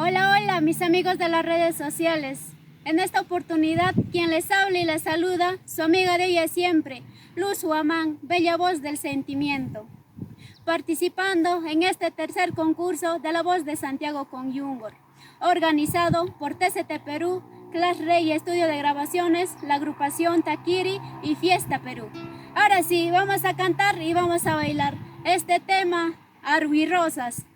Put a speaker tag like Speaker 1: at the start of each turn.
Speaker 1: Hola, hola, mis amigos de las redes sociales. En esta oportunidad, quien les habla y les saluda, su amiga de ella siempre, Luz Huamán, bella voz del sentimiento. Participando en este tercer concurso de la voz de Santiago con Yungor, organizado por TCT Perú, Clash Rey Estudio de Grabaciones, la agrupación Taquiri y Fiesta Perú. Ahora sí, vamos a cantar y vamos a bailar este tema, Arhuirrosas.